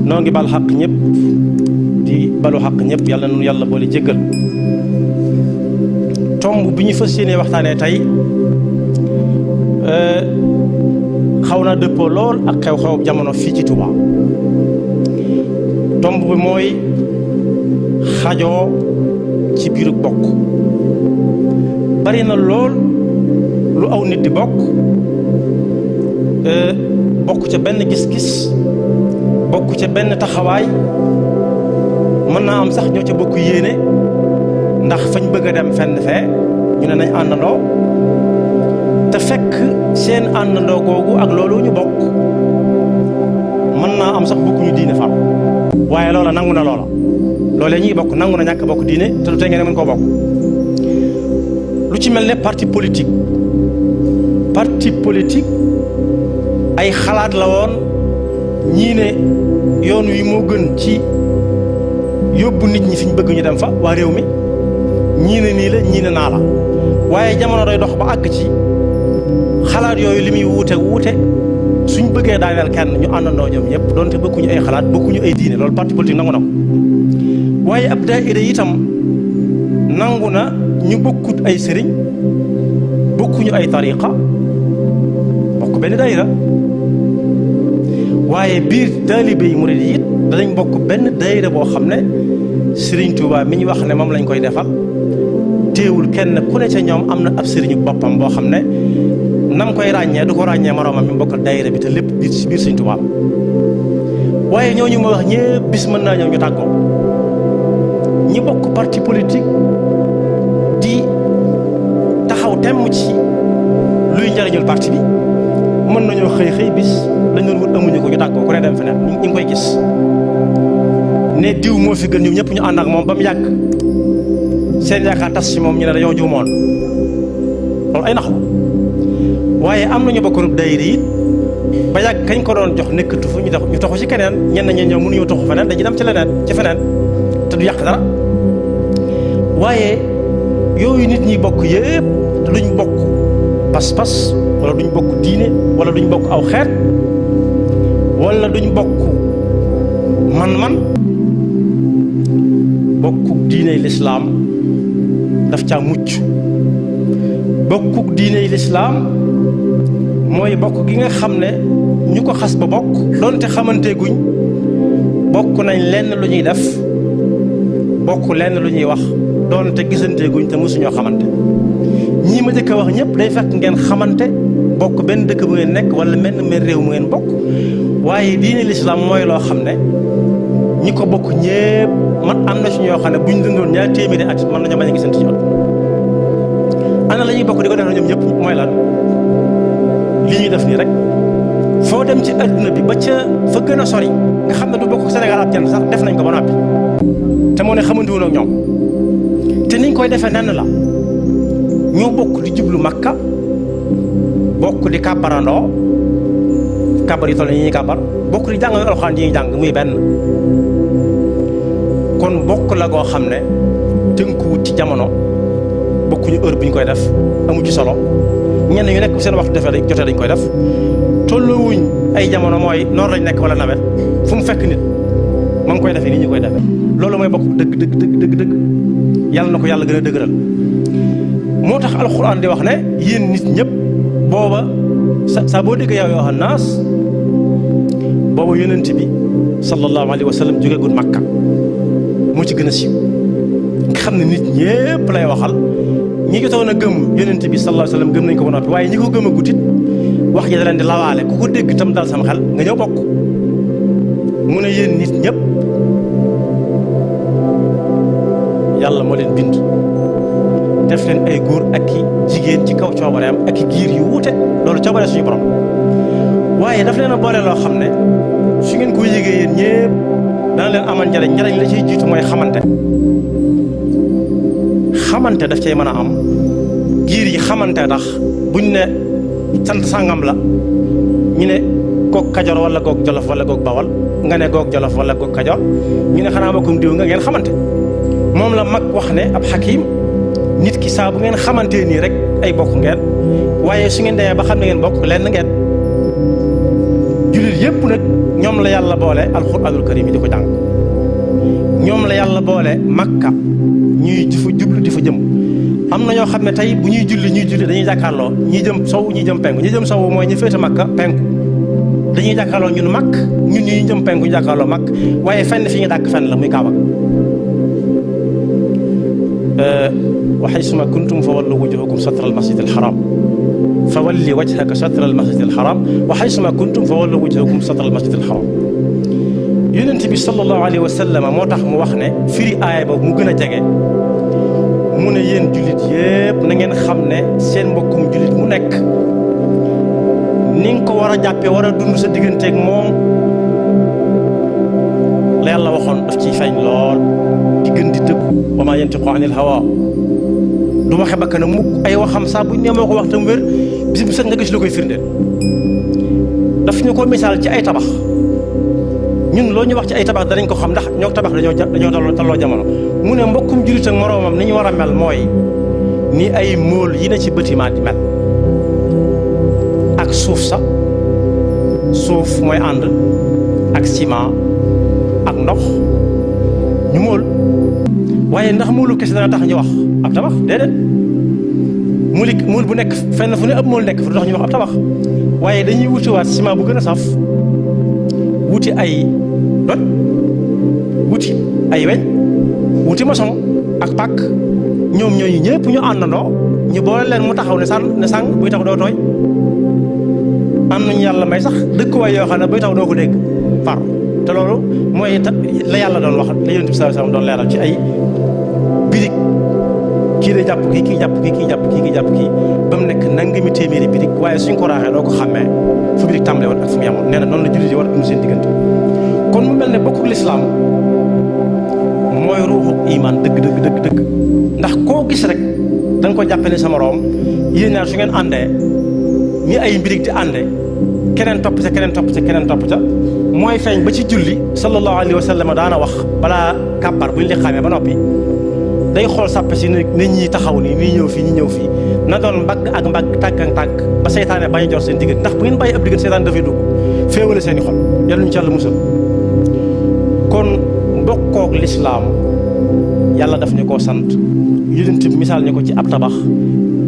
noo ngi bal xaq ñëpp di balu xaq ñëpp yàlla nu yàlla boole jéggal. tomb bi ñu fas yéenee waxtaanee tey xaw na dëppoo lool ak xew-xew jamono fii ci Touba. tomb bi mooy xajoo ci biiru bokk. bari na lool lu aw nit di bokk bokk ca benn gis-gis bokk ca benn taxawaay mën naa am sax ñoo ca bokk yéene ndax fañ bëgg a dem fenn fee ñu ne nañ àndandoo te fekk seen àndandoo googu ak loolu ñu bokk mën naa am sax bokkuñu diine far waaye loola nangu na loolee ñuy bokk nangu na ñàkk bokk diine te du tee ngeen mën koo bokk. lu ci mel ne parti politique ay xalaat la woon ñii ne yoon wi moo gën ci yóbbu nit ñi fi ñu bëgg ñu dem fa waa réew mi ñii ne nii la ñii ne naa la waaye jamono day dox ba àgg ci xalaat yooyu li muy wuute suñ bëggee daaneel kenn ñu àndandoo ñoom ñëpp doonte bokkuñu ay xalaat bokkuñu ay diine loolu parti politique nangu na ko waaye ab daayira itam nangu na ñu bokkut ay sëriñ bokkuñu ay tariqa bokk benn daayira waaye biir taalibe yi murid yi it danañ bokk benn daayira boo xam ne Sëriñ Tuubaa mi ñu wax ne moom lañ koy defal téewul kenn ku ne ca ñoom am na ab sëriñu boppam boo xam ne nam koy ràññee du ko ràññee moroomam mi bokkal daayira bi te lépp biir Sëriñ Tuubaa waaye ñooñu ma wax ñëpp bis mën naa ñëw ñu tàggoo ñi bokk parti politique di taxaw temm ci luy njariñul parti bi mën nañoo xëy bis lañ doon wut amuñu ko ñu tàggoo ku ne dem feneen ñu ngi koy gis ne diw moo fi gën ñoom ñëpp ñu ànd ak moom ba mu yàgg seen yaakaar tas ci moom ñu ne dañoo juumoon loolu ay nax la waaye am nañu bokkoon daayira yi ba yàgg kañ ko doon jox nekkatu fu ñu toxu ci keneen ñenn ñi ñëw mënuñoo toxu feneen dañuy dem ci feneen te du yàq dara waaye yooyu nit ñi bokk yëpp duñ bokk pas-pas wala duñ bokk diine wala duñ bokk aw xeet wala duñ bokk man-man bokkuk diiney lislaam daf caa mucc bokkuk diiney lislaam mooy bokk gi nga xam ne ñu ko xas ba bokk doonte xamante guñ bokk nañ lenn lu ñuy def bokk lenn lu ñuy wax doonte gisante guñ te mësuñoo xamante ñii ma jëkk a wax ñëpp day fekk ngeen xamante bokk benn dëkk bu ngeen nekk wala menn réew mu ngeen bokk waaye diine lislaam mooy loo xam ne ñi ko bokk ñëpp man am na ci ñoo xam ne buñ dundoon ñaar téeméeri at mën nañoo bañ a gisante ci yoon ana la ñuy bokk di ko def ñoom ñëpp mooy lan li ñuy def nii rek foo dem ci adduna bi ba ca fa gën a sori nga xam ne du bokk Sénégal ab jant sax def nañ ko ba noppi te moo ne xamante woon ak ñoom te niñ koy defee nenn la ñoo bokk di jublu Makka bokk di kàbbarandoo kàbbar yi toll yi ñuy kàbbar bokk di jàng alxuraan yi ñuy jàng muy benn kon bokk la goo xam ne tënkuwut ci jamono bokkuñu heure bi ñu koy def amu ci solo ñenn ñu nekk seen waxtu defee jotee dañ koy def tolluwuñ ay jamono mooy noor lañ nekk wala nawet fu mu fekk nit ma ngi koy defee nii ñu koy defee loolu mooy bokk dëgg yàlla na ko yàlla gën a dëgëral moo tax alxuraan di wax ne yéen nit ñëpp booba saa boo déggee yow yoo naas booba yonent bi sallallahu alayhi wa sallam jógeegul Makka moo ci gën a siiw nga xam ne nit ñëpp lay waxal ñi jotoon a gëm yonent bi sallallahu alayhi wa sallam gëm nañ ko ba noppi waaye ñi ko gëm a gutit wax ji da leen di lawaale ku ko dégg tam dal sama xel nga ñëw bokk mu ne yéen nit ñëpp yàlla moo leen bind def leen ay góor ak i jigéen ci kaw coobareem ak i giir yu wuute loolu coobare suñu borom waaye daf leen a boole loo xam ne su ngeen ko yëgee yéen ñëpp dana leen amal njariñ la ciy jiitu mooy xamante daf cay mën a am giir yi xamante tax buñ ne sant sàngam la ñu ne goog Kajoor wala goog Jolof wala goog Bawol nga ne goog Jolof wala goog Kajoor ñu ne xanaa bokkum diw nga ngeen xamante moom la mag wax ne ab xakim nit ki saa bu ngeen xamantee nii rek ay bokk ngeen waaye su ngeen demee ba xam ne ngeen bokk lenn ngeen jullit yëpp nag ñoom la yàlla boole alxuraanul karim yi di ko jàng ñoom la yàlla boole makka ñuy di fa jublu di fa jëm am na ñoo xam ne tey bu ñuy julli dañuy jàkkaarloo ñi jëm sow ñi jëm penku ñi jëm sow mooy ñi féete makka penku dañuy jàkkaarloo ñun makk ñun ñi jëm penku ñu jàkkaarloo makk waaye fenn fi ñu dàkk fenn la muy kaaba wa haysuma kuntum fa wallu wujuhakum shatra al masjid al haram fa walli wajhaka shatra al masjid al haram wa haysuma kuntum fa wallu wujuhakum shatra al masjid al haram yonent bi sallallahu alayhi wa sallam moo tax mu wax ne firi aaya boobu mu gën a jege mu ne yéen jullit yépp na ngeen xam ne seen mbokkum jullit mu nekk ni nga ko war a jàppee war a dund sa digganteeg moom la yàlla waxoon daf ciy feeñ lool di gën di dëggu wa maa yantiqu anil hawa du waxe bakkan mukk ay waxam saa buñ ne moo ko wax tam wér bis bu set nga gis lu koy firndeel daf ñu ko misaal ci ay tabax ñun loo ñu wax ci ay tabax danañ ko xam ndax ñoo tabax dañoo talloo jamono mu ne mbokkum jullit ak moroomam ni ñu war a mel mooy ni ay móol yi na ci bâtiment di mel ak suuf sa suuf mooy ànd ak ciment ak ndox ñu móol waaye ndax móolu kese dana tax ñu wax ab tabax déedéet móol bu nekk fenn fu ne ab móol nekk fu tax ñu wax ab tabax waaye dañuy wutiwaat ciment bu gën a saf wuti ay doj wuti ay weñ wuti maçon ak pàkk ñoom ñooñu ñëpp ñu àndandoo ñu boole leen mu taxaw ne sàng buy tax doo tooy am nañu yàlla may sax dëkkuwaay yoo xam ne buy taw doo ko dégg far te loolu mooy la yàlla doon wax la yonent bi sallallahu alayhi wasallam doon leeral ci ay birig kii de jàpp kii jàpp kii kii jàpp kii jàpp kii ba mu nekk nangami téeméeri birig waaye suñ ko raaxee doo ko xàmmee fu birig tàmbale woon ak fu mu yemoon nee na noonu la jullit yi war a dund seen diggante kon mu mel ne bokkuk lislaam mooy ruuxu iman dëgg ndax koo gis rek da nga ko jàppe ne sa moroom yéen ñaar su ngeen àndee ñi ay mbirig di ànde keneen topp ca keneen topp ca keneen topp ca mooy feeñ ba ci julli sallallahu alayhi wa sallam daana wax balaa kàbbar buñ li xamee ba noppi day xool sàppe si ne ñi taxaw nii ñii ñëw fii ñi ñëw fii na doon mbagg ak mbagg tànk ak tànk ba seytaane bañ a jor seen diggante ndax bu ngeen bàyyi ab diggante seytaane dafay dugg féewale seen i xol yàlla ñu ci yàlla musal kon mbokkook lislaam yàlla daf ñu koo sant yonent bi misaal ñu ko ci ab tabax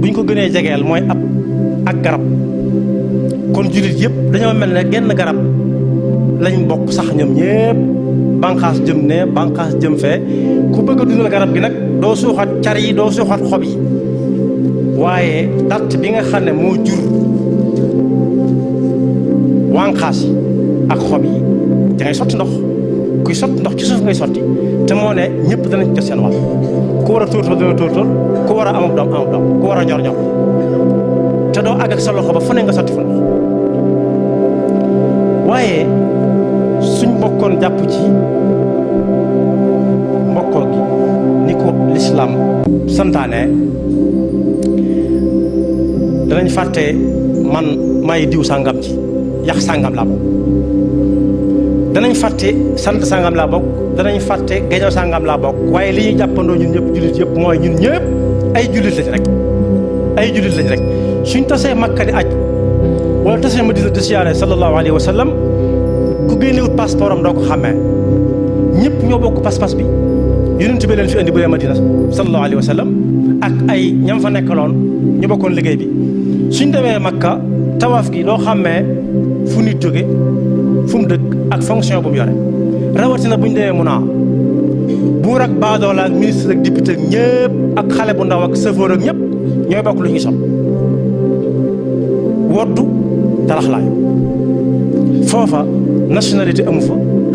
buñ ko gënee jegeel mooy ab ak garab kon jullit yëpp dañoo mel ne genn garab lañ bokk sax ñoom ñëpp banqaas jëm ne banqaas jëm fee ku bëgg a dundal garab gi nag doo suuxat car yi doo suuxat xob yi waaye datt bi nga xam ne moo jur wànqaas yi ak xob yi da ngay sotti ndox kuy sotti ndox ci suuf ngay sotti te moo ne ñëpp danañ jot seen wàll ku war a tóortóor dana tóortóor ku war a amub doom ku war a ñor ñor te doo àgg ak sa loxo ba fu ne nga sotti fa ndox waaye suñ bokkoon jàpp ci mbokkoo gi ni ko lislaam santaane danañ fàtte man may diw sàngam ci yax sàngam laa bokk danañ fàtte sant sàngam laa bokk danañ fàtte geño sàngam laa bokk waaye li ñuy jàppandoo ñun ñëpp jullit yëpp mooy ñun ñëpp ay jullit lañ rek suñ tasee Makka di aj wala tasee Madina di siyaare sallallahu alayhi wa sallam ku génnewut passeport am doo ko xàmmee ñëpp ñoo bokk pas-pas bi yonent bi leen fi indi bu dee Madina sallallahu alayhi wa sallam ak ay ñam fa nekkaloon ñu bokkoon liggéey bi suñ demee Makka tawaaf gi doo xàmmee fu nit jóge fu mu dëkk ak fonction bu mu yore rawatina buñ demee Muna buur ak baadoola ak ministre ak député ak ñëpp ak xale bu ndaw ak chauffeur ak ñëpp ñooy bokk lu ñuy sol woddu taraxlaayu foofa nationalité amu fa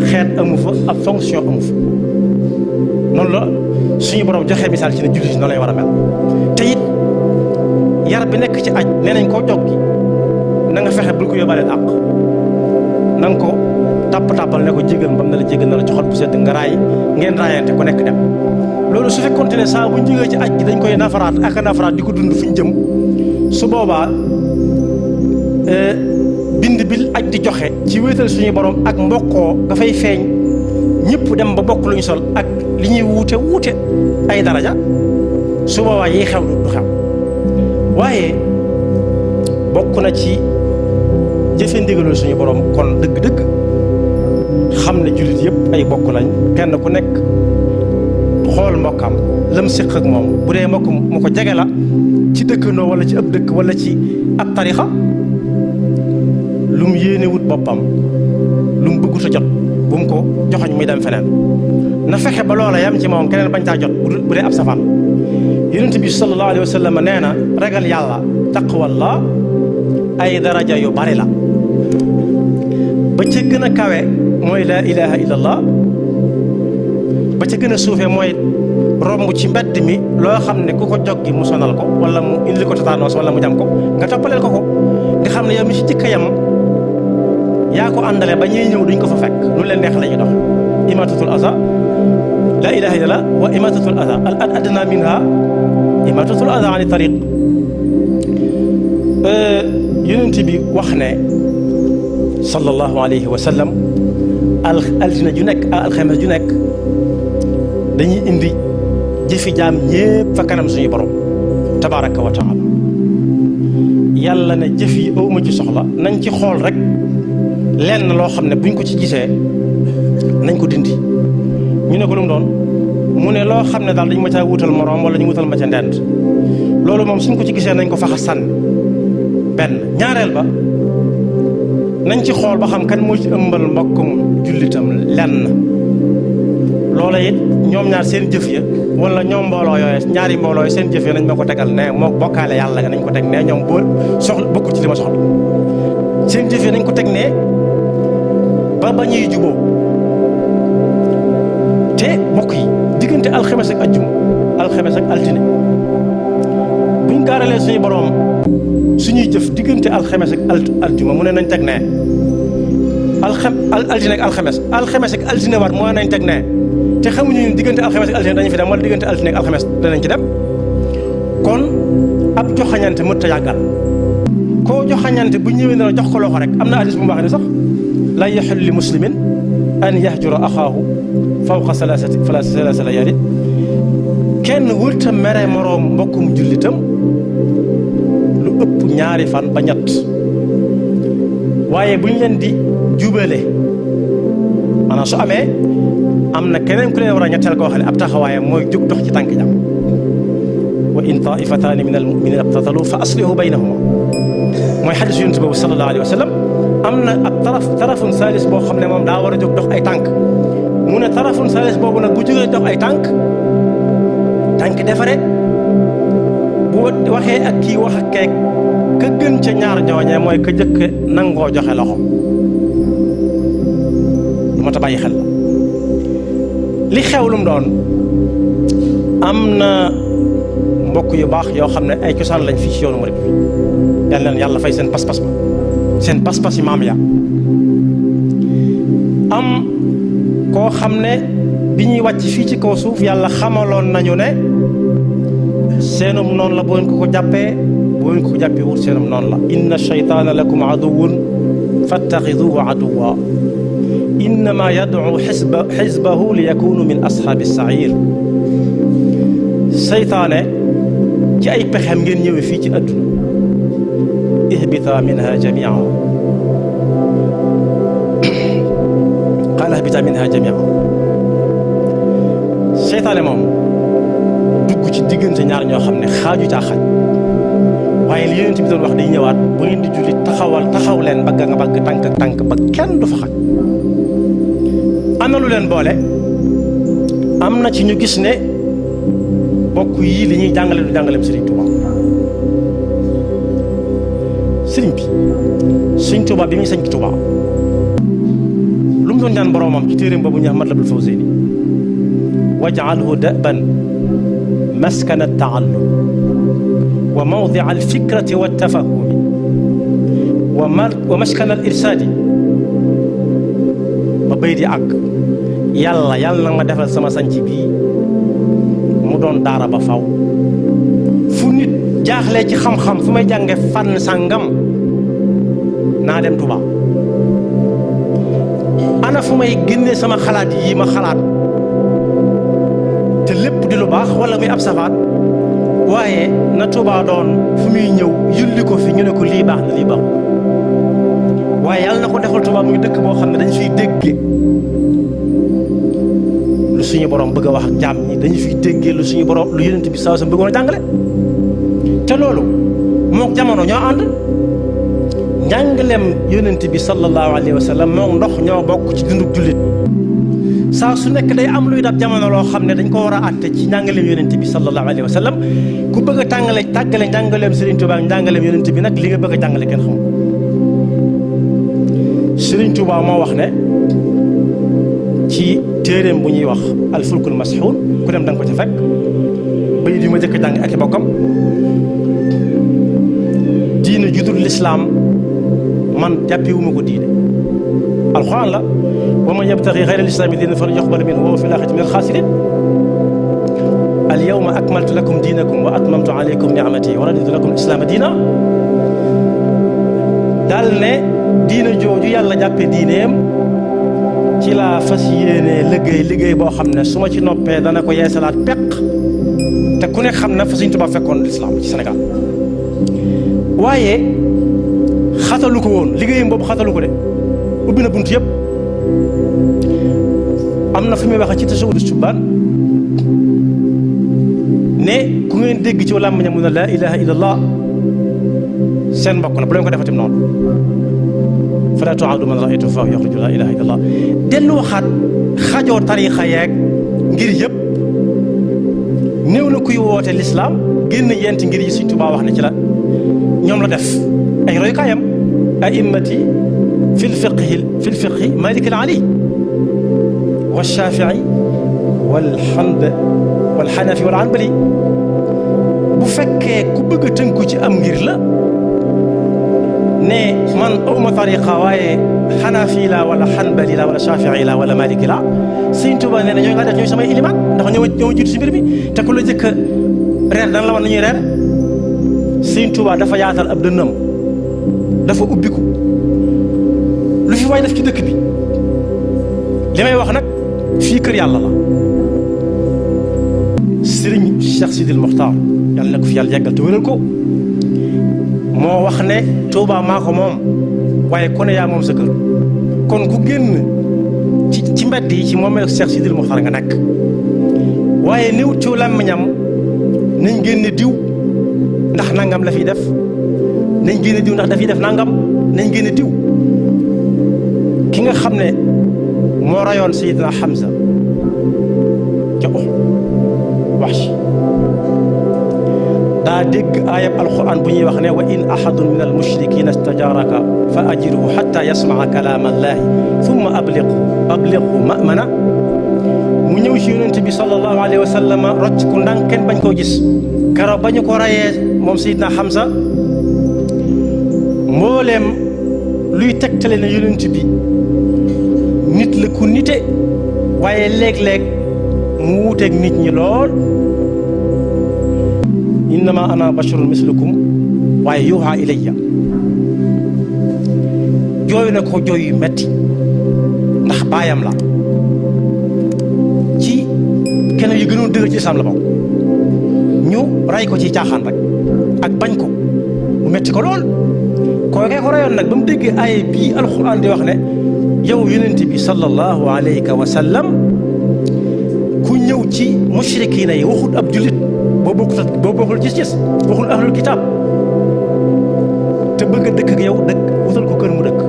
xeet amu fa ab fonction amu fa noonu la suñu borom joxe misaal ci ne jullit noonu lay war a mel te it yar bi nekk ci aj nee nañ koo jog gi na nga fexe bul ko yóbbaaleel àq na nga ko tàppal ne ko jégal mbam na la jégal na la ci xol bu sedd nga raay ngeen raayante ku nekk dem loolu su fekkoonte ne saa bu ñu jógee ci aj gi dañ koy nafaraat ak nafaraat di ko dund fu ñu jëm su boobaa bind bil aj di joxe ci wéetal suñu borom ak mbokkoo dafay feeñ ñëpp dem ba bokk lu ñu sol ak li ñuy wuute ay daraja su boobaa yi xew du xew waaye bokk na ci jëfe ndigalul suñu borom kon dëgg-dëgg xam ne jullit yëpp ay bokk lañ kenn ku nekk xool mbokkam lam séq ak moom bu dee mbokk mu ko jege la ci dëkkandoo wala ci ab dëkk wala ci ab tarixa lu mu yéene wut boppam lu mu bëggut a jot bu mu ko joxoñ muy dem feneen na fexe ba loola yam ci moom keneen bañ caa jot bu dee ab safaan yonent bi sallallahu alayhi wa sallam nee na ragal yàlla taqwallah ay daraja yu bari la ba ca gën a kawe mooy laa ilaha illallah ba ca gën a suufee mooy romb ci mbedd mi loo xam ne ku ko joggi mu sonal ko wala mu indil ko tataanos wala mu jam ko nga toppaleel ko nga xam ne yow mi ci jëkk yam yaa ko àndale ba ñuy ñëw duñ ko fa fekk lu leen neex la ñuy dox imatatul aza laa ilaha illallah wa imatatul aza al adna minha imatatul aza ani tariq yonent bi wax ne sallallahu alayhi wa sallam altine ju nekk alxames ju nekk dañuy indi jëfi jaam ñépp fa kanam suñu borom tabaraka wa taala yàlla ne jëf yi awma ci soxla nañ ci xool rek lenn loo xam ne buñ ko ci gisee nañ ko dindi ñu ne ko lu mu doon mu ne loo xam ne daal dañ ma caa wutal moroom wala ñu wutal ma ca ndend loolu moom suñ ko ci gisee nañ ko faxa sànni benn ñaareel ba nañ ci xool ba xam kan moo ci ëmbal mbokkum jullitam lenn loola it ñoom ñaar seen jëf ya wala ñoom mbooloo yooyu ñaari mbooloo yi seen jëf ya nañ ma ko tegal ne moo bokkaale yàlla nga nañ ko teg ne ñoom boo soxla bokkul ci li ma soxla seen jëf ya nañ ko teg ne ba ñuy juboo te mbokk yi diggante alxames ak ajjuma alxames ak altine buñ gaaralee suñu boroom suñuy jëf diggante alxames ak aljuma mu ne nañ teg ne altine ak alxames ak altine war moo nañ teg ne te xamuñu ne diggante alxames ak altine dañu fi dem wala diggante altine ak alxames danañ ci dem kon ab joxañante mët ta yàggal koo joxañante bu ñëwee na jox ko loxo rek am na hadis bu mu wax ne sax la yaxillu li muslimin an yahjura axaahu fawqa salaasa layaali kenn wërta mere moroom mbokkum jullitam lu ëpp ñaari fan ba ñett waaye bu ñu leen di jubale maanaam su amee am na keneen ku leen war a ñetteel koo xam ne ab taxawaayam mooy jóg dox ci tànk jàmm wa in taifataani min almuminina iqtatalu fa aslihu baynahuma mooy xadis yonent boobu sallallahu alayhi wa sallam am na ab tarafun salis boo xam ne moom daa war a jóg dox ay tànk mu ne tarafun salis boobu nag bu jógee dox ay tànk defare bu waxee ak kii wax ak keek ka gën ca ñaar ñooñee mooy ka jëkk nangoo joxe loxo lu ma ta bàyyi xel la li xew lu mu doon am na mbokk yu baax yoo xam ne ay cosaan lañ fii ci yoonu murid bi yal na yàlla fay seen pas-pas ba seen pas-pas yi maam ya am koo xam ne bi ñuy wàcc fii ci kaw suuf yàlla xamaloon nañu ne seenum noonu la boo ngeen ko jàppee boo ngeen ko jàppee wut seenum noonu la inna shaytaana lakum aduwwun fattaxiduhu aduwwa innama yad'u xisbahu li yakunu min ashaabi sair seytaane ci ay pexem ngeen ñëwee fii ci àdduna ihbita minha jamia qaala ihbita minha jamia seytaane moom dugg ci diggante ñaar ñoo xam ne xaaju caa xaj waaye li Yonent bi doon wax day ñëwaat bu ngeen di julli taxaw leen bagg nga bagg tànk ak tànk ba kenn du fa xaj am na lu leen boole am na ci ñu gis ne bokk yi li ñuy jàngale du jàngaleem Sëriñ Tuuba sëriñ bi Sëriñ Tuuba bi muy sañ ci Tuuba lu mu doon ñaan boroomam ci téeréem boobu ñu Matlabul Fawzayni waj'alhu da'ban maskana at-ta'allum wa mawdi'a al-fikrati wat-tafahumi wa maskana al-irsaadi ba bay di àgg yàlla na ma defal sama sanc bii mu doon daara ba faw fu nit jaaxlee ci xam-xam fu may jànge fànn sàngam naa dem Tuuba ana fu may génnee sama xalaat yi ma xalaat te lépp di lu baax wala muy ab safaat waaye na Tuuba doon fu muy ñëw yulli ko fi ñu ne ko lii baax na lii baax waaye yàlla na ko defal Tuuba muy dëkk boo xam ne dañ fiy dégge suñu borom bëgg a wax ak jaam ñi dañu fiy déggee lu suñu borom lu yonent bi sallallahu alayhi wasallam bëggoon a jàngale te loolu mook jamono ñoo ànd njàngaleem yonent bi sallallahu alayhi wa sallam moom ndox ñoo bokk ci dundub jullit saa su nekk day am luy dab jamono loo xam ne dañ ko war a àtte ci njàngaleem yonent bi sallallahu alayhi wa sallam ku bëgg a tàggale njàngaleem Serigne Touba ak njàngaleem yonent bi nag li nga bëgg a jàngale kenn xamul Serigne Touba moo wax ne ci téeréem bu ñuy wax alfulkul masxuun ku dem da nga ko ca fekk ba yi di ma jëkk a jàng ak i bokkam diine judul lislaam man jàppewuma ko diine alxuraan la wa man yabtaxi xayra lislaami diinan falan yuqbala minhu wa huwa fil aaxirati minal xaasiriin al yawma akmaltu lakum diinakum wa atmamtu alaykum ni'mati wa raditu lakum islaama diina daal ne diina jooju yàlla jàppe diineem ci laa fas yéenee liggéey boo xam ne su ma ci noppee dana ko yeesalaat peq te ku nekk xam na fa Sëriñ Tuubaa fekkoon lislaam ci Sénégal waaye xatalu ko woon liggéeyam boobu xatalu ko de ubbi na bunt yëpp am na fu muy waxee ci tasawudu subaan ne ku ngeen dégg ci làmmiñam mu ne laa ilaha illallah seen mbokk la bu leen ko defatim noonu fala tuaadu man raaytu fa yaxruju laa ilaha illallah dellu waxaat xajoo tariixa yeeg ngir yëpp néew na kuy woote lislaam génn yenti ngir yi Sëriñ Tuubaa wax ne ci la ñoom la def ay roykaayam a'immati fi lfiqhi Malik al-Ali wa Shaafi'i wal Hanafi wal Hanbali bu fekkee ku bëgg a tënku ci am ngir la ne man awma tariqa waaye Hanafi la wala Hanbali la wala Shaafi'i la wala Maliki la Sëriñ Tuubaa nee na ñooy nga def ñooy samay ilimaan ndax ñoo jiitu ci mbir mi te ku la jëkk reer dana la war nañuy reer Sëriñ Tuubaa dafa yaatal ab dënnam dafa ubbiku lu fi waay def ci dëkk bi li may wax nag fii kër yàlla la Sëriñ Cheikh Sidil Mokhtar yàlla na ko fi yàlla yàggal te wéral ko moo wax ne Tuubaa maa ko moom waaye ku ne yaa moom sa kër kon ku génn ci mbedd yi ci moom Cheikh Sidil Mokhtar nga nekk waaye néewut ci làmmiñam nañ génne diw ndax nangam la fiy def nañ génne diw ndax dafiy def nangam nañ génne diw ki nga xam ne moo rayoon Seydina Hamza ca Wahshi daa dégg aayab alquran bu ñuy wax ne wa in ahadun min almushrikina stajaraka fa ajirhu xatta yasmaa kalaama allahi thumma abliqhu ma'mana mu ñëw ci yonent bi sallallahu alayhi wa sallam rocc ku ndànk kenn bañ koo gis keroog ba ñu ko rayee moom Seydina Hamza mbooleem luy tegtale ne yonent bi nit la ku nite waaye léeg-léeg mu wuuteeg nit ñi lool innama ana basharun mislukum waaye yuuxa ilayya jooy na ko jooy yu metti ndax baayam la ci kenn yu gënoon dëgër ci islam la bokk ñu ray ko ci caaxaan rek ak bañ ko mu metti ko lool kookee ko rayoon nag ba mu déggee aaya bii alxuraan di wax ne yow yonent bi sallallahu alayhi wa sallam ku ñëw ci mushrikiina yi waxut ab jullit boo bokkul gis-gis waxul ahlul kitaab te bëgg a dëkk ak yow dëkk wutal ko kër mu dëkk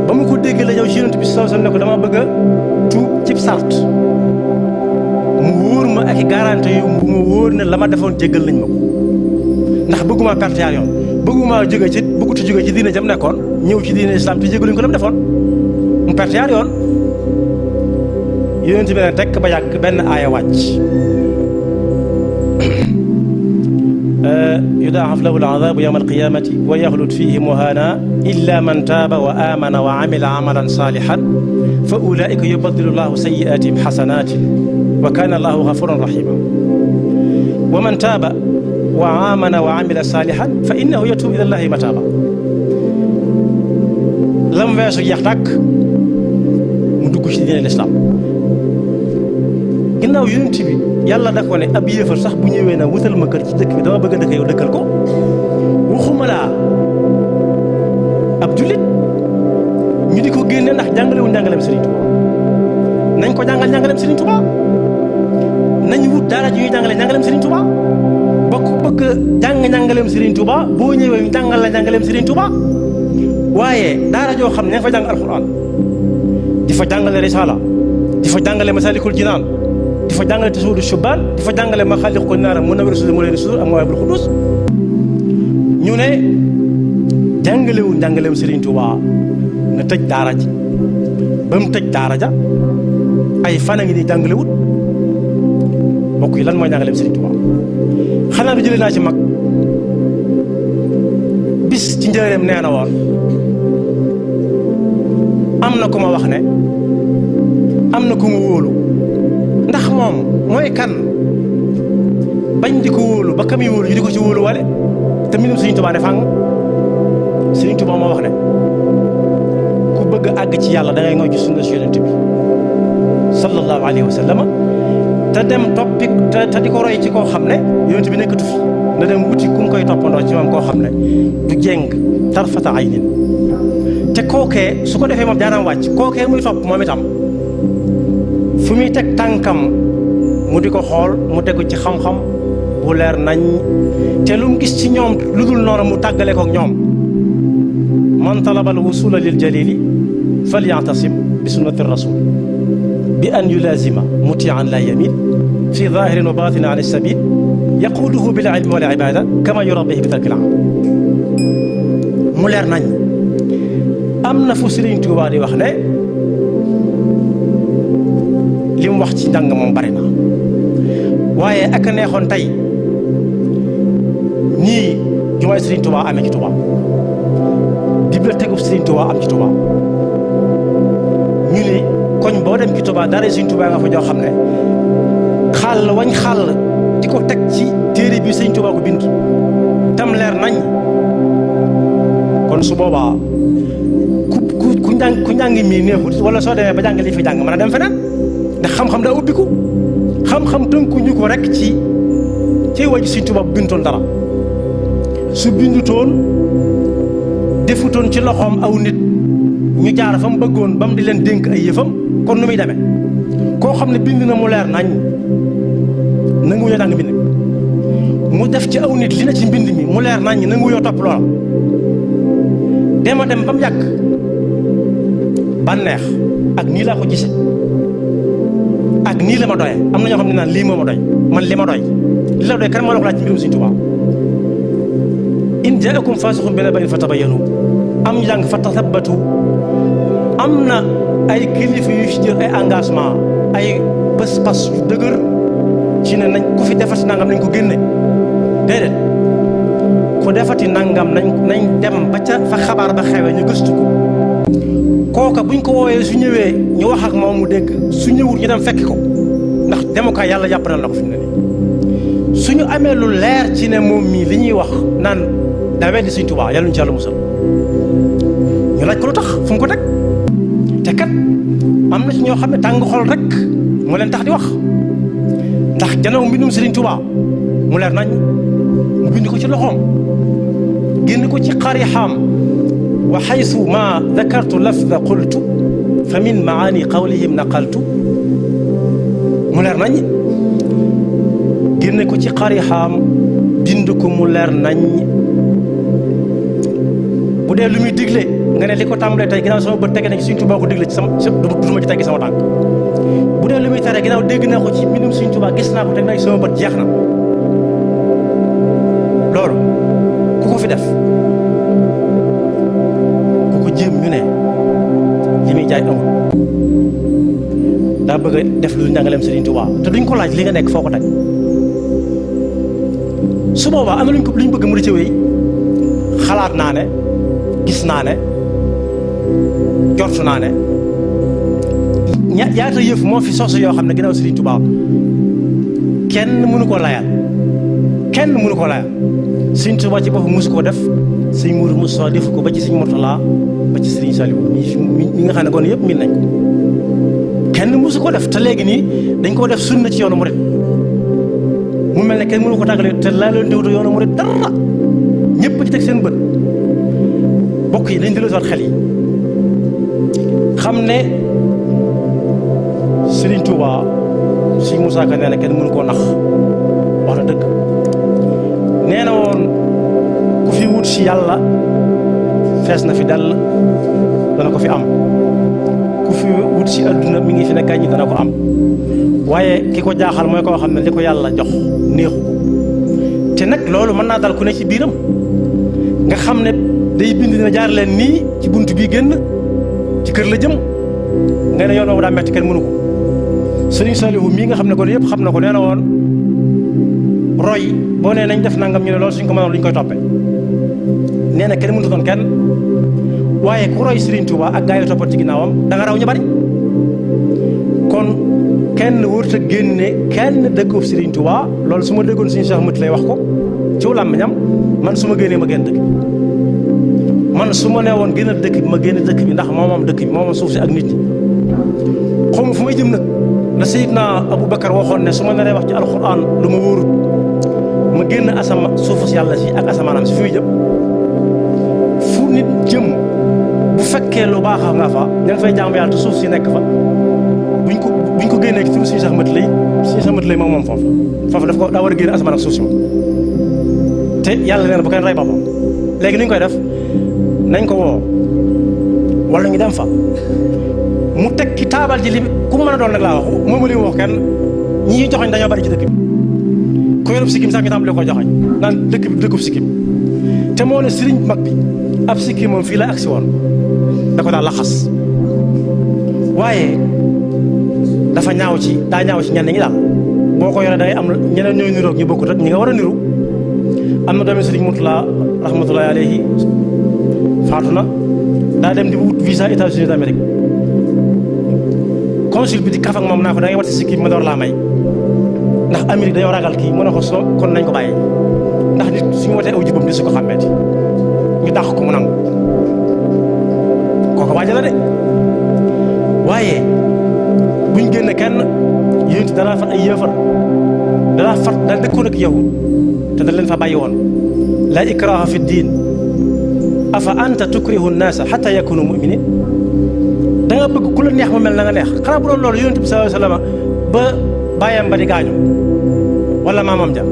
ba mu ko dégg la yow ci yonent bi sallallahu alayhi wa sallam ne ko dama bëgg a tuub cib sart mu wóor ma ak i garanti yu mu wóor ne la ma defoon jéggal nañ ma ko ndax bëgguma perte yaar yoon bëgguma bëggut a jóge ci diine jam nekkoon ñëw ci diine islam te jéggaluñ ko la mu defoon mu perte yaar yoon yonent bi ne tekk ba yàgg benn aaya wàcc yudaa'af lahu al-'adaabu yawma al-qiyaamati wa yaxlud fiihi muhaana illa man taaba wa aamana wa amila amalan saalihan fa ulaa'ika yubaddilu llaahu sayyi'aatihim hasanaatin wa kaana llaahu gafuuran rahiima wa man taaba wa aamana wa amila saalihan fa innahu yatuubu ila llaahi mataaba lam weesu jeex tàkk mu dugg ci diine lislaam ginnaaw yonent bi yàlla da ko ne ab yéefar sax bu ñëwee na wutal ma kër ci dëkk bi dama bëgg a dëkk yow dëkkal ko waxuma laa ab jullit ñu di ko génne ndax jàngalewuñ jàngaleem Sëriñ Tuubaa nañ ko jàngal njàngaleem Serigne Touba nañ wut daara ji ñuy jàngale njàngaleem Serigne Touba bokk bëgg jàng njàngaleem Serigne Touba boo ñëwee ñu jàngal la njàngaleem Serigne Touba waaye daara joo xam ne ña fa jàng alxuraan di fa jàngale risaala di fa jàngale masalikul jinaan di fa jàngale tasuudu shubaan di fa jàngale maxaaliqu naara munawwirus sudur mu leen sudur ak mawaahibul quddus ñu ne jàngalewul njàngaleem Serigne Touba na tëj daara ji ba mu tëj daara ja ay fan a ngi nii jàngalewut mbokk yi lan mooy njàngaleem Serigne Touba xanaa du jëlee naa ci mag bis ci njëreem nee na woon am na ku ma wax ne am na ku mu wóolu ndax moom mooy kan bañ di ko wóolu ba kami wóolu ñu di ko ci wóolu wale te mbindum Serigne Touba ne fàng Serigne Touba moo wax ne ku bëgg a àgg ci yàlla da ngay ngoy ci sunna si yonent bi sallallahu alayhi wa sallam te dem toppi te di ko roy ci koo xam ne yonent bi nekkatu fi na dem wuti ku mu koy toppandoo ci moom koo xam ne du jéng tarfata aynin te kookee su ko defee moom jaanaam wàcc kookee muy topp moom itam fu muy teg tànkam mu di ko xool mu tegu ci xam-xam bu leer nañ te lu mu gis ci ñoom lu dul noonu mu tàggale ko ak ñoom man talaba al wusula lil jalili falyatasim bi sunnati rasul bi an yulazima mutian la yamil fi zahirin wa batin an sabil yaquduhu bil ilmi wal ibada kama yurabbihi bi tarkil am mu leer nañ am na fu Serigne Touba di wax ne li mu wax ci njàng moom bari na waaye ak a neexoon tey nii jumaay Serigne Touba amee ci Touba bibliothèque Serigne Touba am ci Touba ñu ne koñ boo dem ci Touba dara Serigne Touba nga fa joo xam ne xàll wañ xàll di ko teg ci téere bi Serigne Touba ko bind tam leer nañ kon su boobaa ku njàng mii neexut wala soo demee ba jàng li fi jàng mën a dem feneen ndax xam-xam daa ubbiku xam-xam tënkuñu ko rek ci wàju Serigne Touba bu bindoon dara su bindutoon defutoon ci loxoom aw nit ñu jaar fa mu bëggoon ba mu di leen dénk ay yëfam kon nu muy demee koo xam ne bind na mu leer nañ nanguwuñoo jàng mbind mu def ci aw nit li na ci mbind mi mu leer nañ nanguwuñoo topp loola dema dem ba mu yàgg bànneex ak nii laa ko gise ak nii la ma doyee am na ñoo xam ne naan lii moo ma doy man li ma doy li la doy kan moo la ko laaj ci mbirum Serigne Touba in jaakum faasiqun bi naba'in fatabayyanu am jàng fa tasabbatu am na ay kilifa yu ci jël ay engagement ay pas-pas yu dëgër ci ne nañ ku fi defati nangam nañ ko génne déedéet ku defati nangam nañ dem ba ca fa xabaar ba xewee ñu gëstu ko kooka buñ ko wooyee su ñëwee ñu wax ak moom mu dégg su ñëwul ñu dem fekki ko ndax demukaay yàlla jàppandal na ko fi mu ne nii suñu amee lu leer ci ne moom mii li ñuy wax naan daa weddi Serigne Touba yàlla ñu ci yàlla musal ñu laaj ko lu tax fu mu ko teg te kat am na ci ñoo xam ne tàng xol rek moo leen tax di wax ndax janaw mbindum Serigne Touba mu leer nañ mu bind ko ci loxoom génn ko ci xarixaam wa xaysu ma dakartu lafda qultu fa min maani qawlihim naqaltu mu leer nañ génne ko ci xarixaam bind ko mu leer nañ bu dee lu muy digle nga ne li ko tàmbalee tey ginnaaw sama bët tege na ci Serigne Touba ko digle ci sama duma ci teggi sama tànk bu dee lu muy tere ginnaaw dégg naa ko ci mbindum Serigne Touba gis naa ko teg na ci sama bët jeex na loolu ku ko fi def ku ko jéem ñu ne li muy jaay amul daa bëgg a def lu njàngaleem Serigne Touba te duñ ko laaj li nga nekk foo ko teg su boobaa am na luñ bëgg mu di ci wéy xalaat naa ne gis naa ne jortu naa ne yaata yëf moo fi sos yoo xam ne ginnaaw Serigne Touba kenn mënu ko layal Serigne Touba ci boppam mosu koo def Serigne Mourou Moussa defu ko ba ci Serigne Mourtala ba ci Serigne Saliou ñi nga xam ne kon yëpp miin nañ ko kenn mosu ko def te léegi nii dañ koo def sunna ci yoonu murid mu mel ne kenn mënu ko tàggale te laa leen diwtu yoonu murid dara ñëpp ci teg seen bët bokk yi dañ dellusiwaat xel yi xam ne Serigne Touba Serigne Moussa Ka nee na kenn mënu koo nax wax na dëgg nee na woon ku fi wut si yàlla fees na fi dell dana ko fi am ku fi wut si adduna mi ngi fi ne gàññi dana ko am waaye ki ko jaaxal mooy koo xam ne li ko yàlla jox neexu ko te nag loolu mën naa dal ku ne ci biiram nga xam ne day bind dina jaar leen nii ci bunt bii génn ci kër la jëm nga ne yoon boobu daa metti kenn mënu ko Sëriñ Saliou mii nga xam ne kon yëpp xam na ko nee na woon roy boo nee nañ def nangam ñu ne loolu suñ ko mënoon luñ koy toppe nee na kenn mënut doon kenn waaye ku roy Serigne Touba ak gaa yi toppat ci ginnaawam da nga raw ñu bari kon kenn wërta génne kenn dëkkub Serigne Touba loolu su ma déggoon suñu Cheikh Mati lay wax ko ciw làmmiñam man su ma génnee ma génn dëkk bi man su ma nee woon génnal dëkk bi ma génn dëkk bi ndax moom dëkk bi moom suuf si ak nit ñi xawma fu may jëm nag la Seydina Aboubacar waxoon ne su ma naree wax ci alxuraan lu ma wóorut ma génn suufu si yàlla si ak asamaanam si fi muy jëm fu nit jëm bu fekkee lu baax nga fa ña nga fay jàmm yàlla te suuf si nekk fa buñ ko génnee ci turu suñu sax mat lay moom foofu daf ko daa war a génn asamaan ak suuf si moom te yàlla nee na bu kenn rey boppam léegi ni ñu koy def nañ ko woo wala ñu dem fa mu teg ci taabal ji li ku mën a doon nag laa wax moom li mu wax kenn ñi joxoñ dañoo bari ci dëkk bi ku yorub sikkim sax ñu tàmbali ko joxoñ naan dëkk bi dëkkub sikkim te moo ne sëriñ mag bi ab sikkim moom fii la agsi woon da ko daal laxas waaye daa ñaaw ci ñenn ñi daal boo ko yoree day am ñeneen ñooy niroog ñu bokkut ak ñi nga war a niru am na doomi sëriñ Murtala rahmatullahi alayhi faatu na daa dem di wut visa États-Unis d'Amérique consul bi di kaf ak moom naa ko da ngay war si sikkim ma door laa may ndax Amérique dañoo ragal kii mu ne ko soo kon nañ ko bàyyi ndax nit suñu watee aw jibam di su ko xàmmeeti ñu dàq ko mu nangu kooku waaja la de waaye buñ génn kenn yénti danaa fat ay yëfar danaa fat daa dëkkoon ak yahud te da leen fa bàyyi woon la ikraha fi diin afa anta tukrihu nnaasa xata yakunu muminin da nga bëgg ku la neex mu mel na nga neex xanaa bu doon loolu yonent bi sallallahu alayhi wasallam ba bàyyam ba di gaañu wala maamam ja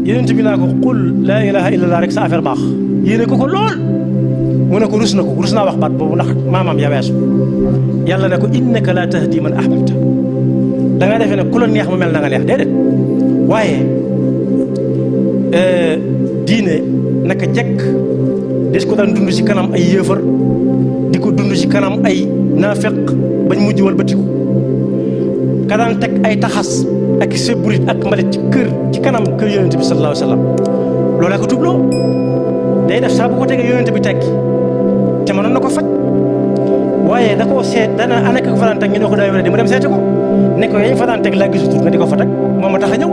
yonent bi naa ko qul laa ilaha illallah rek sa affaire baax yéene ko lool mu ne ko rus naa wax baat boobu ndax maamam ya weesu yàlla ne ko innaka la tahdi man ahbabta da nga defee ne ku la neex mu mel na nga neex déedéet waaye diine naka jekk des ko daan dund ci kanam ay yéefar di ko dund ci kanam ay naafeq bañ mujj wal batiku ka daan teg ay taxas ak sebburit ak mbalit ci kanam kër yonente bi sallallahu alayhi wa sallam loolaa ko tubloo day def saa bu ko tegee yonente bi tekki te mënoon na ko faj waaye da koo seet dana anaka ko fa daan teg ñu ne ko daa wér di mu dem seeti ko ne ko yañ fa daan teg laa gisatul nga di ko fa teg moom ma tax a ñëw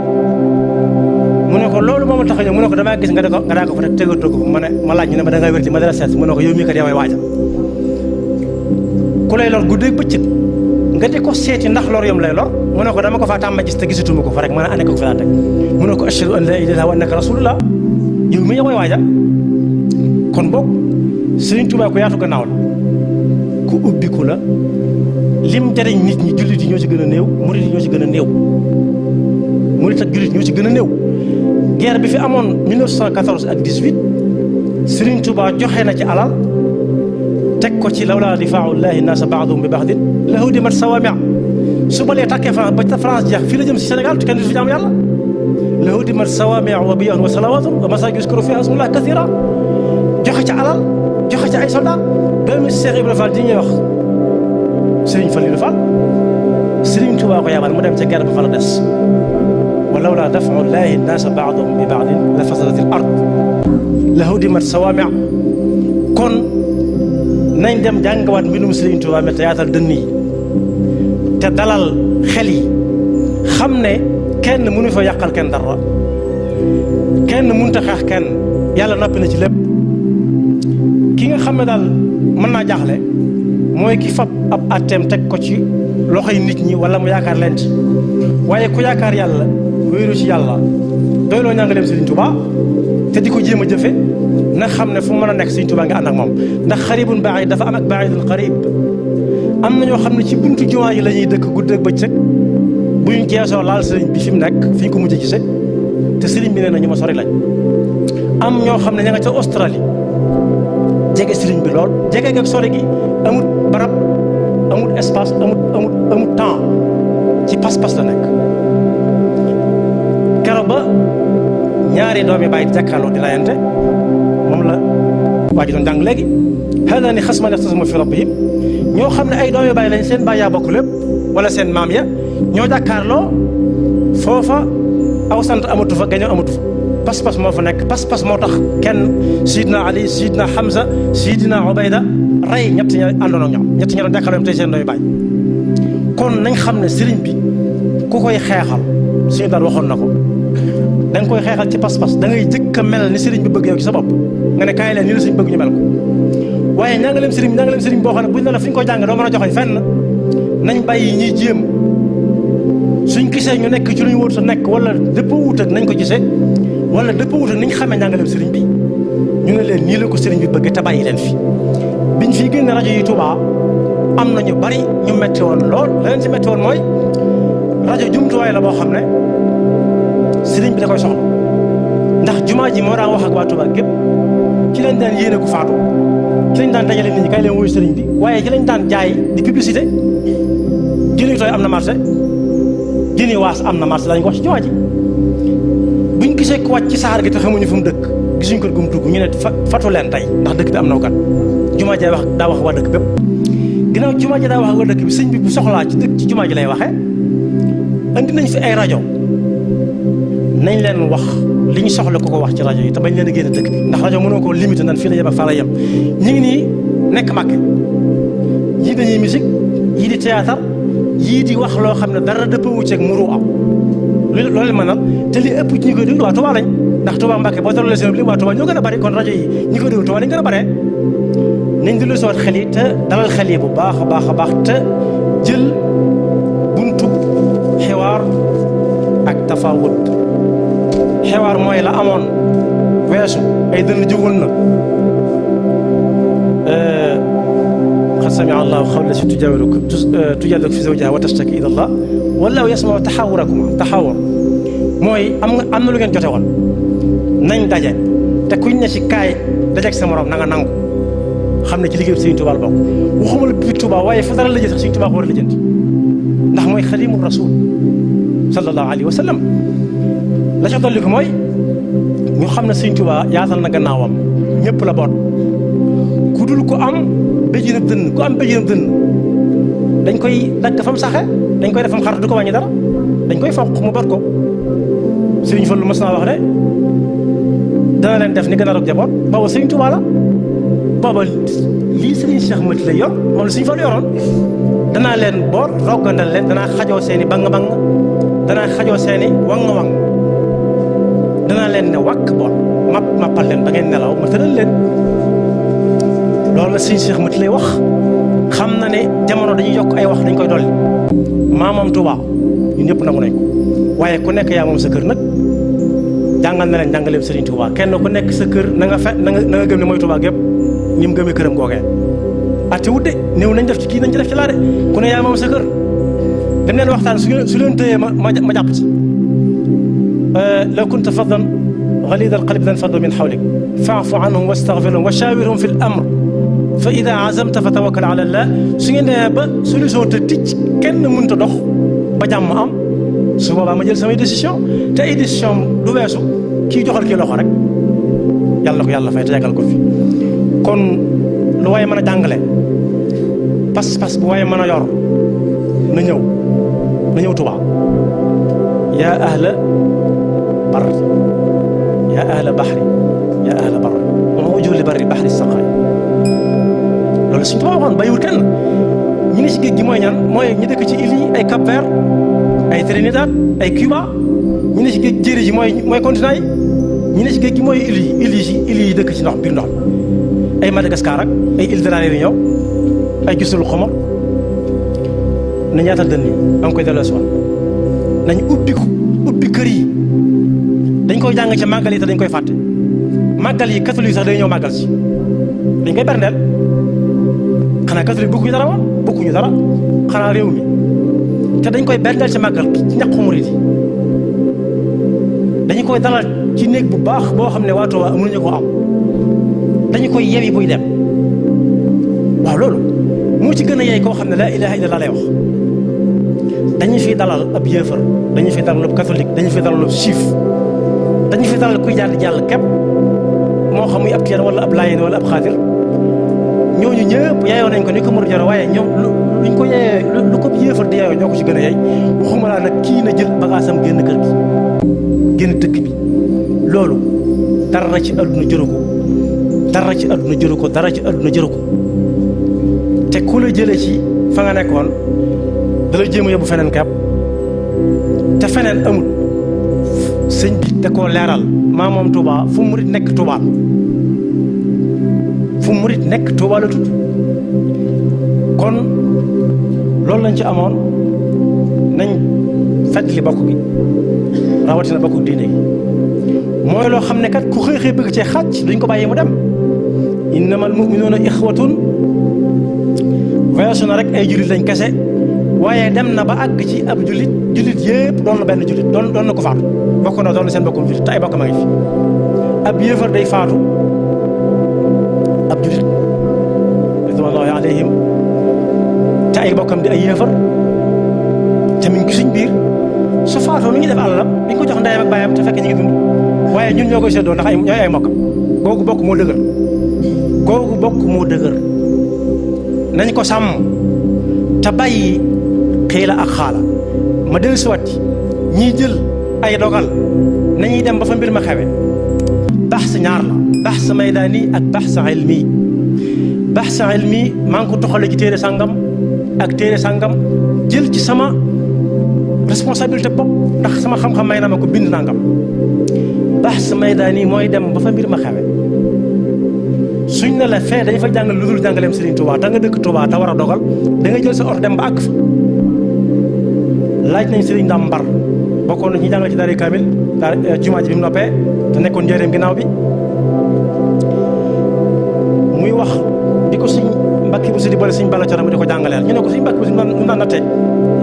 mu ne ko loolu moom ma tax a ñëw mu ne ko damaa gis nga daa ko fa teg tegatoo ko ma laaj ñu ne ma da nga wér di ma dara seet mu ne ko yow mii kat yaa may waajal ku lay lor guddeeg bëccëg nga di ko seeti ndax lor yom lay lor mu ne ko dama ko faa tàmma gis te gisatuma ko fa rek mën a ane ko fa daan teg mu ne ko ashhadu an la ilaha illallah wa annaka rasulullah yow mii yaa koy waajal kon boog Sëriñ Tuubaa ko yaatu gannaaw la ku ubbiku la lim jariñ nit ñi jullit yi ñoo ci gën a néew murit yi ñoo ci gën a néew murit ak jullit ñoo ci gën a néew guerre bi fi amoon 1914 ak 18 Sëriñ Tuubaa joxe na ci alal teg ko ci lawlaa difaa'u llaahi naasa ba'dahum bi ba'din lahuddimat sawaami' su balee tàkkee France ba France jeex fii la jëm si Sénégal te kenn du fi jaamu yàlla lahuddimat sawaami' wa biyaa'un wa salawaatun wa masaajid yuzkaru fiihaa ismullaahi kasiiran joxe ca alal joxe ca ay soldat doomi Cheikh Ibrahima Fall di ñuy wax Serigne Fallilou Fall Serigne Touba ko yabal mu dem ca guerre ba fa la des wa lawlaa daf'u llaahi naasa ba'dahum bi ba'din la fasadatil ard lahuddimat sawaami' kon nañ dem jàngawaat mbindum Serigne Touba mi te yaatal dënn yi te dalal xel yi xam ne kenn mënu fa yàqal kenn dara kenn mënut a xeex kenn yàlla noppi na ci lépp ki nga xam ne daal mën naa jaaxle mooy ki fab ab atteem teg ko ci loxoy nit ñi wala mu yaakaar leen ci waaye ku yaakaar yàlla wéeru ci yàlla doyloo njàngaleem Serigne Touba te di ko jéem a jëfe na xam ne fu mu mën a nekk Serigne Touba nga ànd ak moom ndax xaribun baid dafa am ak baidul qarib am na ñoo xam ne ci buntu jumaa yi la ñuy dëkk guddi ak bëccëg bu ñu geesoo laal sëriñ bi fi mu nekk fi ñu ko mujj gisee te sëriñ bi nee na ñu ma sori lañ. am ñoo xam ne ña nga ca Australie jege sëriñ bi lool jege ak sori gi amut barab amut espace amut temps ci pas-pas la nekk. keroog ba ñaari doomi bàyyi di jàkkaarloo di layante moom la waa ji doon jàng léegi haadaani xasmaani ixtasamu fi rabbihim ñoo xam ne ay doomi bàyyi lañ seen bàyyi yaa bokk lépp wala seen maam ya ñoo jàkkaarloo foofa aw sant amatu fa gañoo amatu fa pas-pas moo fa nekk pas-pas moo tax kenn Sidina Ali Sidina Hamza Sidina Ubayda rey ñett ña àndoon ak ñoom ñett ña doon jàkkaarloo tey seen doomi bàyyi. kon nañ xam ne sëriñ bi ku koy xeexal suñu daal waxoon na ko da nga koy xeexal ci pas-pas da ngay jëkk a mel ni sëriñ bi bëgg yow ci sa bopp nga ne kaay leen nii la sëriñ bëgg ñu mel ko waaye ñaangaleem sëriñ boo xam ne buñ ne la fi ñu ko jàng doo mën a joxe fenn nañ bàyyi ñiy jéem suñ gisee ñu nekk ci lu ñu wut sa nekk wala dëpp wut ak nañ ko gisee wala dëpp wut ak ni ñu xamee ñaangaleem sëriñ bi ñu ne leen nii la ko sëriñ bi bëgg te bàyyi leen fi biñ fii génn rajo yi Touba am na ñu bari ñu metti woon lool la leen ci metti woon mooy rajo jumtuwaay la boo xam ne sëriñ bi da koy soxla ndax jumaa ji moo daan wax ak waa Touba gépp ci lañ daan yéene ku faatu ci lañ daan dajale nit ñi kay leen wuyu sëriñ bi waaye ci lañ daan jaay di publicité jëni tooy am na marché jëni waas am na marché dañ ko wax ci jumaa ji buñ gisee ku wàcc ci saar gi te xamuñu fu mu dëkk gisuñ ko gum dugg ñu ne fatu leen tey ndax dëkk bi am na kat jumaa ji daa wax waa dëkk bépp ginnaaw jumaa ji daa wax ak waa dëkk bi sëñ bi bu soxlaa ci dëkk ci jumaa ji lay waxee andi nañ fi ay rajo nañ leen wax li ñu soxla ko wax ci rajo yi te bañ leen a génn dëkk bi ndax rajo mënoo koo limité nan fii la yem ak faa la yem ñu ngi nii nekk màkke yii dañuy musique yii di théâtre yii di wax loo xam ne dara dëppwu ceeg muru am loolu mënal te li ëpp ci ñi koy déglu waa Touba lañ ndax Touba Mbàkke boo tollee seen li waa Touba ñoo gën a bari kon rajo yi ñi koy déglu Touba lañ gën a bare nañ dellu si waat xel yi te dalal xel yi bu baax a baax a baax te jël buntu xiwaar ak tafawut xewaar mooy la amoon weesu ay dënn jógoon na qad samia allahu qawla llati tujadiluka fi zawjiha wa tashtaki ila allah wallahu yasmau taxawur mooy am na lu ngeen jote woon nañ daje te kuñ ne ci kaay dajeeg sa morom na nga nangu xam ne ci liggéeyu Sëriñ Tuubaa la bokk waxuma la bi Tuubaa waaye fu dara la jël sax Sëriñ Tuubaa ko war a lijjanti ndax mooy xadimu rasul sallallahu alayhi wa sallam la ca dolli ko mooy ñu xam ne Sëriñ Tuubaa yaatal na gannaawam ñëpp la boot ku dul ko am béjjéenab dënn ku am béjjéenab dënn dañ koy dagg fam saxe dañ koy def fam xar du ko wàññi dara dañ koy foq mu boot ko Sëriñ Fallu mas naa wax ne dana leen def ni gën a rog jaboot booba Sëriñ Tuubaa la booba lii Sëriñ Cheikh Mati lay yor moom la Sëriñ Fallu yoroon danaa leen boot roggandal leen danaa xajoo seeni bang-bang danaa xajoo seeni wang-wang danaa leen ne wàkk boot mappal leen ba ngeen nelaw ma tëral leen loolu la Sëriñ Cheikh Mati lay wax xam na ne jamono dañuy yokk ay wax dañ koy dolli maa moom Touba ñun ñëpp nangu nañ ko waaye ku nekk yaa moom sa kër nag jàngal na leen jàngaleem Sëriñ Touba kenn ku nekk sa kër na nga gëm ne mooy Touba gépp ni mu gëmee këram googee ate wut de néew nañ def ci kii nañ ci def ci laa de ku ne yaa moom sa kër dem leen waxtaan su leen tëyee ma jàpp ci law kunta faddan ghalida alqalbi lanfaddu min hawlik fa'fu anhum wastaghfir lahum wa shawirhum fi l-amr fa ida azamta fa tawakkal ala Allah su ngeen demee ba solution te ticc kenn mënut a dox ba jàmm am su boobaa ma jël samay décision te ay décision du weesu kii joxal kii loxo rek yàlla ko yàlla fay te yàggal ko fi kon lu waaye mën a jàngale pas-pas bu waaye mën a yor na ñëw Tuubaa yaa ahla bar yaa ahla baxri yaa ahla bar wa wujuh li barri baxri saqaay loolu suñu Tuubaa waxoon bàyyiwul kenn ñi ne ci géej gi mooy ñan mooy ñi dëkk ci îles yi ay Cap Vert ay Trinidad ay Cuba ñi ne ci géej jéeri ji mooy continent yi ñi ne ci géej gi mooy îles yi dëkk ci biir ndox ay Madagascar ak ay îles de la Réunion ay gisul xomor nañ yaatal dënn yi ba nga koy delloo si waat nañ ubbi kër yi dañ koy jàng ci màggal yi te dañ koy fàtte màggal yi catholique sax day ñëw màggal si dañ koy berndeel xanaa catholique bokkuñu dara woon bokkuñu dara xanaa réew mi te dañ koy berndeel ci màggal ci ñaqu murit yi dañu koy dalal ci néeg bu baax boo xam ne waa Tuuba mënuñu ko am dañu koy yewi buy dem waaw loolu moo ci gën a yey koo xam ne laa ilaha illallah lay wax dañu fi dalal ab yéefar dañu fi dalal ab catholique dañu fi dalal ab juif dañu fi dalal kuy jàll képp moo xam muy ab tiyaan wala ab laayeen wala ab xaadir ñooñu ñëpp yaayoo nañ ko ni ko murid yore waaye ñoom luñ ko yaayee lu ko yéefar di yaayoo ñoo ko ci gën a yey waxuma laa nag kii na jël bagaasam génn kër gi génn dëkk bi loolu dara ci àdduna jëru ko dara ci àdduna jëru ko dara ci àdduna jëru ko te ku la jëlee ci fa nga nekkoon dala jéem a yóbbu feneen kàpp te feneen amut sëñ bi da koo leeral maa moom Touba fu murit nekk Touba fu murit nekk Touba la tudd kon loolu lañ ci amoon nañ fàttali bokk gi rawatina bokk diine gi mooy loo xam ne kat ku xëy xëy bëgg cee xàcc duñ ko bàyyi mu dem innamal mu'minuuna ixwatun weesu na rek ay jullit lañ kese waaye dem na ba àgg ci ab jullit yëpp doon na benn jullit doon na ko faatu bokk na doon na seen bokkum jullit te ay bokk ma ngi fi ab yéefar day faatu ab jullit ridwanullahi alayhim te ay bokkam di ay yéefar te mi ngi suñ biir su faatoo mi ngi def àllam mi ngi ko jox ndeyam ak baayam te fekk ñu ngi dund waaye ñun ñoo koy seddoo ndax ñooy ay mokkam googu bokk moo dëgër googu bokk moo dëgër nañ ko sàmm te bàyyi xiila ak xaala ma dellu si waat ñiy jël ay dogal nañuy dem ba fa mbir ma xewe baxs ñaar la baxs maydaani ak baxs ilmi baxs ilmi maa ngi ko toxale ci téere sàngam ak téere sàngam jël ci sama responsabilité bopp ndax sama xam-xam may na ma ko bind nangam baxs maydaani mooy dem ba fa mbir ma xewe suñ ne la fee dañ fa jàngal lu dul jàngaleem Serigne Touba da nga dëkk Touba te war a dogal da nga jël sa oto dem ba àgg fa laaj nañ Serigne Ndam Mbar bokkoon na ci jàngale ci daara Kamil daara jumaa ji bi mu noppee te nekkoon njëriñam ginnaaw bi muy wax di ko suñ mbakki bu si di boole suñ bala coro di ko jàngaleel ñu ne ko suñ mbakki bu si mu naan nattee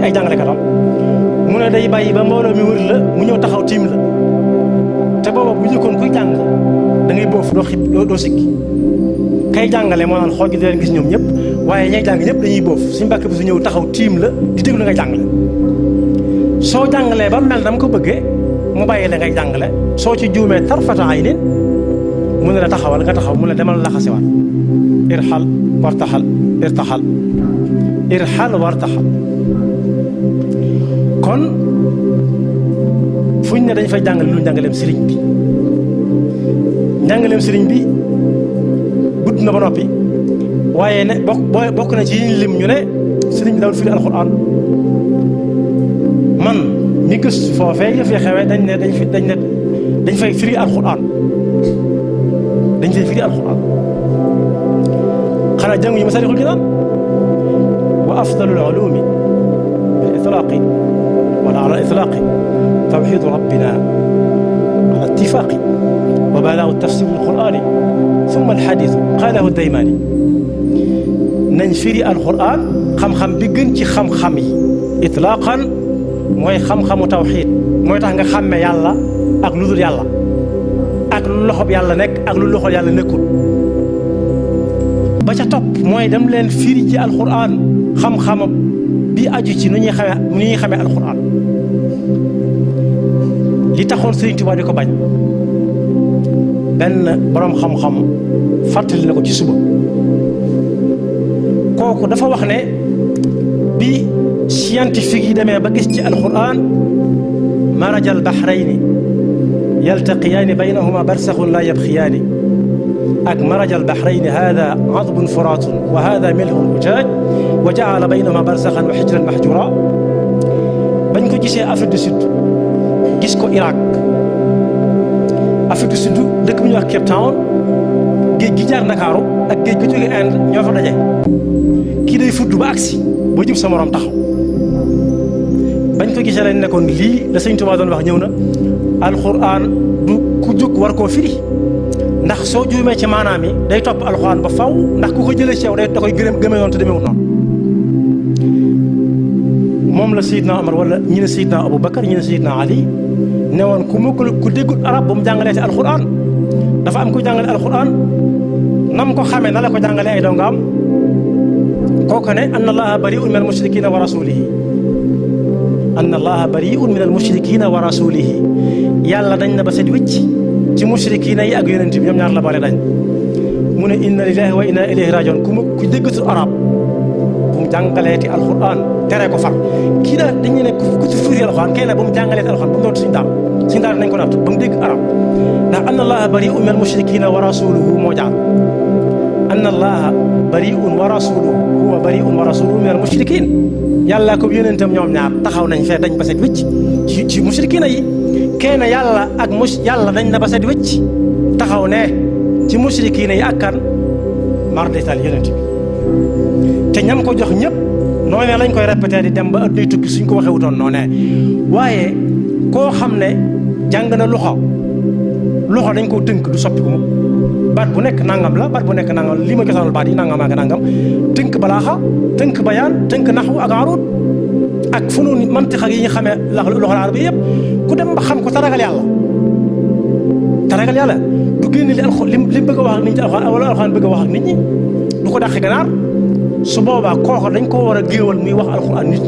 ay jàngalekatam mu ne day bàyyi ba mbooloo mi wër la mu ñëw taxaw tiim la te booba bu njëkkoon kuy jàng da ngay boofu doo xib doo sikki kay jàngale moo naan xool gi di leen gis ñoom ñëpp waaye ñay jàng ñëpp dañuy boof suñ mbàkk bi su ñëw taxaw tiim la di déglu ngay jàngale soo jàngalee ba mel dama ko bëggee mu bàyyi la ngay jàngale soo ci juumee tarfata ay nin mu ne la taxawal nga taxaw mu ne demal laxasiwaat irxal wartaxal irtaxal irxal wartaxal kon fuñ ne dañ fay jàngale lu njàngaleem sëriñ bi njàngaleem sëriñ bi gudd na ba noppi waaye ne bokk na ci yiñ lim ñu ne sëriñ bi daawul firi alxuraan man mi gëstu foofee yëf yi xewee dañ fay firi alxuraan dañ fay firi alxuraan xanaa jànguñu Masaalikul Jinaan wa afdalul ulumi bil itlaaqi wala ala itlaaqi tawxiidu rabbina ala ittifaaqi wa balaagu tafsir alqur'aani summa alxadiisu qaalahu daymaani nañ firi alqur'aan xam-xam bi gën ci xam-xam yi itlaaqan mooy xam-xamu tawxiid mooy tax nga xàmme yàlla ak lu dul yàlla ak lu loxob yàlla nekk ak lu loxob yàlla nekkul ba ca topp mooy dem leen firi ci alqur'aan xam-xam bi aju ci nu ñuy xamee alqur'aan li taxoon Sëriñ Tuubaa di ko bañ benn boroom xam-xam fàttali na ko ci suba kooku dafa wax ne bi scientifique yi demee ba gis ci alquran marajal bahrayni yaltaqiyaani baynahuma barsaxun laa yabxiyaani ak marajal bahrayni hada adbun furaatun wa hada milhun ujaaj wa jaala baynahuma barsaxan wa xijran mahjura bañ ko gisee Afrique du Sud gis ko Irak Afrique du Sud dëkk bu ñuy wax Cape Town géej gi jaar Ndakaaru ak géej gi jóge Inde ñoo fa daje kii day fudd ba agsi ba jub sa morom taxaw bañ ko gisee lañ nekkoon lii la Sëñ Tuubaa doon wax ñëw na alxuraan du ku jóg war koo firi ndax soo juumee ci maanaam yi day topp alxuraan ba faw ndax ku ko jëlee ci yow da koy gëme yoon te demeewul noonu moom la Seydina Omar wala ñi ne Seydina Aboubacar ñi ne Seydina Ali ne woon ku déggul arab ba mu jàngalee ci alxuraan dafa am ku jàngale alxuraan nam ko xamee na la ko jàngalee ay dongaam kooku ne anna allaha bari'un min al mushrikina wa rasulihi anna allaha bari'un min al mushrikina wa rasulihi yàlla dañ na ba set wicc ci mushrikina yi ak yonent bi ñoom ñaar la bare dañ mu ne inna lillahi wa inna ilayhi rajiun ku déggatul arab bu mu jàngaleeti alxuraan tere ko far kii daal dañu ne ku ci firi alxuraan kay la ba mu jàngaleeti alxuraan ba mu doon suñu daal nañ ko natt ba mu dégg arab ndax anna allaha bari'un min al mushrikina wa rasuluhu moo jaar anna allaha bari'un wa rasuluhu huwa bari'un wa rasuluhu min al mushrikin yàlla ko yonentam ñoom ñaar taxaw nañ fee dañ ba set wicc ci mushrikina yi kenn yàlla ak yàlla dañ na ba set wicc taxaw ne ci mushrikina yi ak kan mardetal yonent bi te ñam ko jox ñëpp noonee lañ koy répété di dem ba addunay tukki suñ ko waxee wutoon noonee waaye koo xam ne jàng na loxo dañ koo tënk du soppi ko mu baat bu nekk nangam la baat bu nekk nangam lii ma cosaanal baat yi nangam ak nangam tënk balaaxa tënk bayaan tënk naxwu ak arut ak funuun mantiq yi ñu xamee loxo arab bi yëpp ku dem ba xam ko te ragal yàlla du génn li bëgg a wax ak nit ñi alxuraan wala alxuraan bëgg a wax ak nit ñi du ko dàqi ganaar su boobaa kooku dañ ko war a géewal muy wax alxuraan nit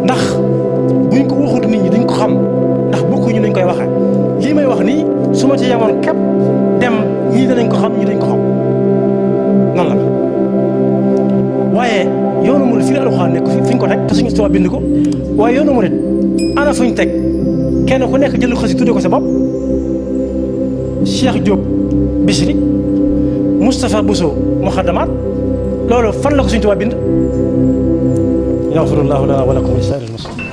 ndax buñ ko waxut nit ñi duñ ko xam ndax bokkuñu nañ koy waxee lii may wax nii su ma ci yemoon képp dem ñii danañ ko xam ñii dañ ko xam noonu la waaye yoonu murid fii la alxuraan nekk fi ñu ko teg te suñu Tuubaa bind ko waaye yoonu murid ana fuñ teg kenn ku nekk jël xasi tuddee ko sa bopp Cheikh Diop Bichri Moustapha Bousso Muxaddamaat loolu fan la ko suñu Tuubaa bind yaxfirullahu lana wa lakum wa li saa'iril muslimin